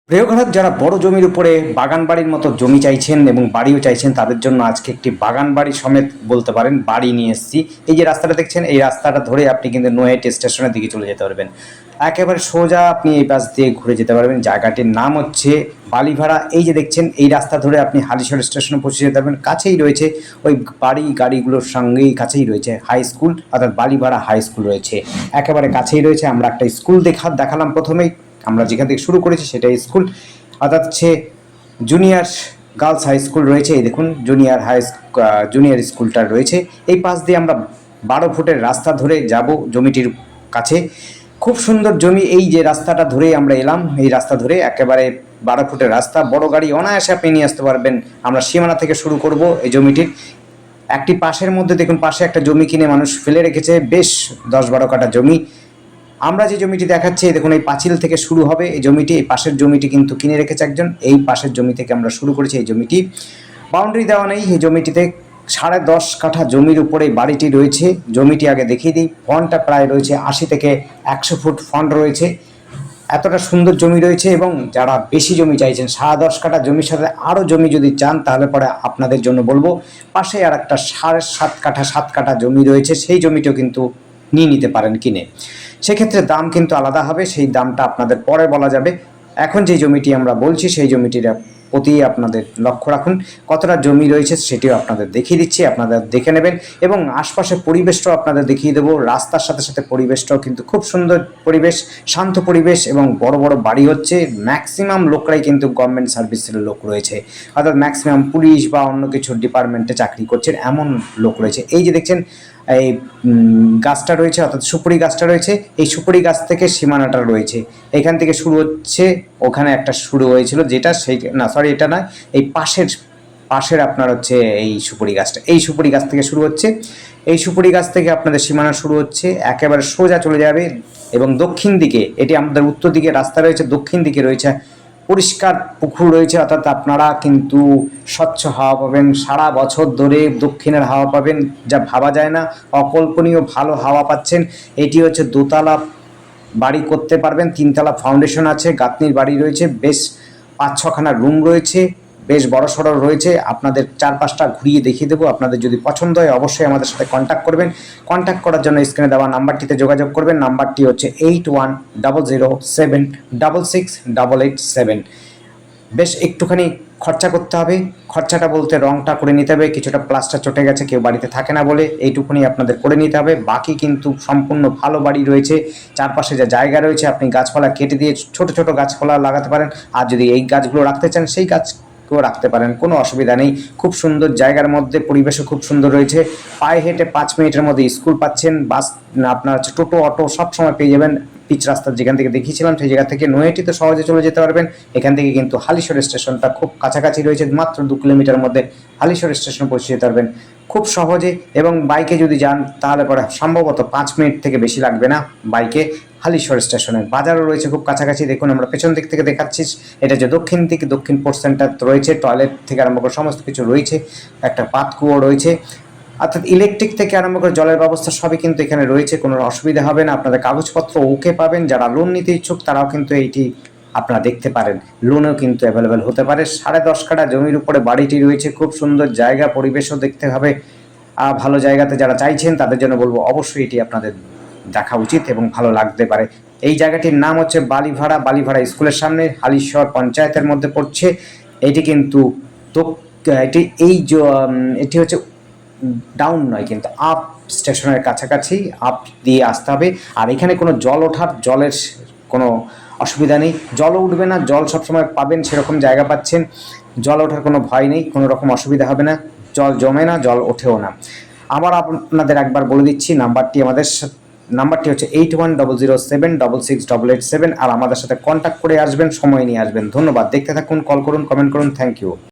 প্রিয় গ্রাহক, যারা বড় জমির উপরে বাগান বাড়ির মতো জমি চাইছেন এবং বাড়িও চাইছেন, তাদের জন্য আজকে একটি বাগান বাড়ি সমেত বলতে পারেন বাড়ি নিয়ে এসেছি। এই যে রাস্তাটা দেখছেন, এই রাস্তাটা ধরে আপনি কিন্তু নয়াটি স্টেশনের দিকে চলে যেতে পারবেন। একেবারে সোজা আপনি এই পাশ দিয়ে ঘুরে যেতে পারবেন। জায়গাটির নাম হচ্ছে বালিভাড়া। এই যে দেখছেন, এই রাস্তা ধরে আপনি হালিশহর স্টেশনে পৌঁছে যেতে পারবেন। কাছেই রয়েছে ওই বাড়ি গাড়িগুলোর সঙ্গেই কাছেই রয়েছে হাই স্কুল, অর্থাৎ বালিভাড়া হাই স্কুল রয়েছে। একেবারে কাছেই রয়েছে। আমরা একটা স্কুল দেখালাম প্রথমেই। আমরা যেখান থেকে শুরু করেছি সেটাই স্কুল, অর্থাৎ হচ্ছে জুনিয়র গার্লস হাই স্কুল রয়েছে। এই দেখুন জুনিয়র স্কুলটা রয়েছে। এই পাশ দিয়ে আমরা 12 ফুটের রাস্তা ধরে যাব জমিটির কাছে। খুব সুন্দর জমি। এই যে রাস্তাটা ধরে আমরা এলাম, এই রাস্তা ধরে একেবারে 12 ফুটের রাস্তা, বড় গাড়ি অনায়াসে আপনি নিয়ে আসতে পারবেন। আমরা সীমানা থেকে শুরু করব এই জমিটির। একটি পাশের মধ্যে দেখুন, পাশে একটা জমি কিনে মানুষ ফেলে রেখেছে, বেশ 10-12 কাঠা জমি। আমরা যে জমিটি দেখাচ্ছি, দেখুন এই পাঁচিল থেকে শুরু হবে এই জমিটি। এই পাশের জমিটি কিন্তু কিনে রেখেছে একজন। এই পাশের জমি থেকে আমরা শুরু করেছি এই জমিটি। বাউন্ডারি দেওয়া নেই এই জমিটিতে। 10.5 কাঠা জমির উপরে বাড়িটি রয়েছে। জমিটি আগে দেখিয়ে দিই। ফন্টটা প্রায় রয়েছে 80 থেকে 100 ফুট ফন্ট রয়েছে। এতটা সুন্দর জমি রয়েছে। এবং যারা বেশি জমি চাইছেন, 10.5 কাঠা জমির সাথে আরও জমি যদি চান, তাহলে পরে আপনাদের জন্য বলবো, পাশে আর একটা 7.5 কাঠা জমি রয়েছে। সেই জমিটিও কিন্তু নিয়ে নিতে পারেন কিনে। সেক্ষেত্রে দাম কিন্তু আলাদা হবে, সেই দামটা আপনাদের পরে বলা যাবে। এখন যে জমিটি আমরা বলছি, সেই জমিটির প্রতি আপনাদের লক্ষ্য রাখুন। কতটা জমি রয়েছে সেটিও আপনাদের দেখিয়ে দিচ্ছি, আপনাদের দেখে নেবেন। এবং আশপাশের পরিবেশটাও আপনাদের দেখিয়ে দেবো। রাস্তার সাথে সাথে পরিবেশটাও কিন্তু খুব সুন্দর পরিবেশ, শান্ত পরিবেশ। এবং বড় বড় বাড়ি হচ্ছে। ম্যাক্সিমাম লোকরাই কিন্তু গভর্নমেন্ট সার্ভিসের লোক রয়েছে, অর্থাৎ ম্যাক্সিমাম পুলিশ বা অন্য কিছু ডিপার্টমেন্টে চাকরি করছেন এমন লোক রয়েছে। এই যে দেখছেন এই গাছটা রয়েছে, অর্থাৎ সুপুরি গাছটা রয়েছে। এই সুপুরি গাছ থেকে সীমানাটা রয়েছে। এখান থেকে শুরু হচ্ছে, ওখানে একটা শুরু হয়েছিল, যেটা সেই না, সরি, এটা নয়, এই পাশের আপনার হচ্ছে এই সুপুরি গাছটা। এই সুপুরি গাছ থেকে শুরু হচ্ছে। এই সুপুরি গাছ থেকে আপনাদের সীমানা শুরু হচ্ছে, একেবারে সোজা চলে যাবে। এবং দক্ষিণ দিকে, এটি আমাদের উত্তর দিকে রাস্তা রয়েছে, দক্ষিণ দিকে রয়েছে পরিষ্কার পুকুর রয়েছে। অর্থাৎ আপনারা কিন্তু স্বচ্ছ হাওয়া পাবেন, সারা বছর ধরে দক্ষিণের হাওয়া পাবেন, যা ভাবা যায় না। অকল্পনীয় ভালো হাওয়া পাচ্ছেন। এটি হচ্ছে দোতলা বাড়ি করতে পারবেন। 3তলা ফাউন্ডেশন আছে, গাঁথনির বাড়ি রয়েছে, বেশ 5-6খানা রুম রয়েছে, বেশ বড় সড়ো রয়েছে। আপনাদের 4-5টা ঘুরিয়ে দেখিয়ে দেবো। আপনাদের যদি পছন্দ হয় অবশ্যই আমাদের সাথে কন্ট্যাক্ট করবেন। কন্ট্যাক্ট করার জন্য স্ক্রিনে দেওয়া নাম্বারটিতে যোগাযোগ করবেন। নাম্বারটি হচ্ছে 8100766887। বেশ একটুখানি খরচা করতে হবে। খরচাটা বলতে রংটা করে নিতে হবে, কিছুটা প্লাস্টার চটে গেছে, কেউ বাড়িতে থাকে না বলে এইটুকুনি আপনাদের করে নিতে হবে। বাকি কিন্তু সম্পূর্ণ ভালো বাড়ি রয়েছে। চারপাশে যা জায়গা রয়েছে, আপনি গাছপালা কেটে দিয়ে ছোট ছোট গাছপালা লাগাতে পারেন। আর যদি এই গাছগুলো রাখতে চান, সেই গাছকেও রাখতে পারেন, কোনো অসুবিধা নেই। খুব সুন্দর জায়গার মধ্যে, পরিবেশও খুব সুন্দর রয়েছে। পায়ে হেঁটে 5 মিনিটের মধ্যে স্কুল পাচ্ছেন। বাস আপনার হচ্ছে টোটো, অটো সব সময় পেয়ে যাবেন। পিচ রাস্তা যেখান থেকে দেখিয়েছিলাম সেই জায়গা থেকে নয়াটিতে সহজে চলে যেতে পারবেন। এখান থেকে কিন্তু হালিশহর স্টেশনটা খুব কাছাকাছি রয়েছে, মাত্র 2 কিলোমিটার মধ্যে হালিশহর স্টেশনে পৌঁছে যেতে পারবেন খুব সহজে। এবং বাইকে যদি যান, তাহলে পরে সম্ভবত 5 মিনিট থেকে বেশি লাগবে না বাইকে হালিশহর স্টেশনে। বাজারও রয়েছে খুব কাছাকাছি। দেখুন আমরা পেছন দিক থেকে দেখাচ্ছি, এটা যে দক্ষিণ দিকে, দক্ষিণ পোর্শনটা রয়েছে। টয়লেট থেকে আরম্ভ করে সমস্ত কিছু রয়েছে, একটা পাতকুয়ো রয়েছে। অর্থাৎ ইলেকট্রিক থেকে আরম্ভ করে জলের ব্যবস্থা সবই কিন্তু এখানে রয়েছে, কোনো অসুবিধা হবে না। আপনাদের কাগজপত্র ওকে পাবেন। যারা লোন নিতে ইচ্ছুক তারাও কিন্তু এইটি আপনারা দেখতে পারেন, লোনও কিন্তু অ্যাভেলেবেল হতে পারে। 10.5 কাঠা জমির উপরে বাড়িটি রয়েছে। খুব সুন্দর জায়গা, পরিবেশও দেখতে হবে। ভালো জায়গাতে যারা চাইছেন তাদের জন্য বলবো অবশ্যই এটি আপনাদের দেখা উচিত এবং ভালো লাগতে পারে। এই জায়গাটির নাম হচ্ছে বালিভাড়া। বালিভাড়া স্কুলের সামনে, হালিশহর পঞ্চায়েতের মধ্যে পড়ছে। এটি কিন্তু এটি হচ্ছে ডাউন নয়, কিন্তু আপ স্টেশনের কাছাকাছি, আপ দিয়ে আসতে হবে। আর এখানে কোনো জলের কোনো অসুবিধা নেই। জলও উঠবে না, জল সবসময় পাবেন, সেরকম জায়গা পাচ্ছেন। জল ওঠার কোনো ভয় নেই, কোনো রকম অসুবিধা হবে না। জল জমে না, জল ওঠেও না। আবার আপনাদের একবার বলে দিচ্ছি, নাম্বারটি হচ্ছে 8100766887। আর আমাদের সাথে কন্ট্যাক্ট করে আসবেন, সময় নিয়ে আসবেন। ধন্যবাদ। দেখতে থাকুন, কল করুন, কমেন্ট করুন। Thank you.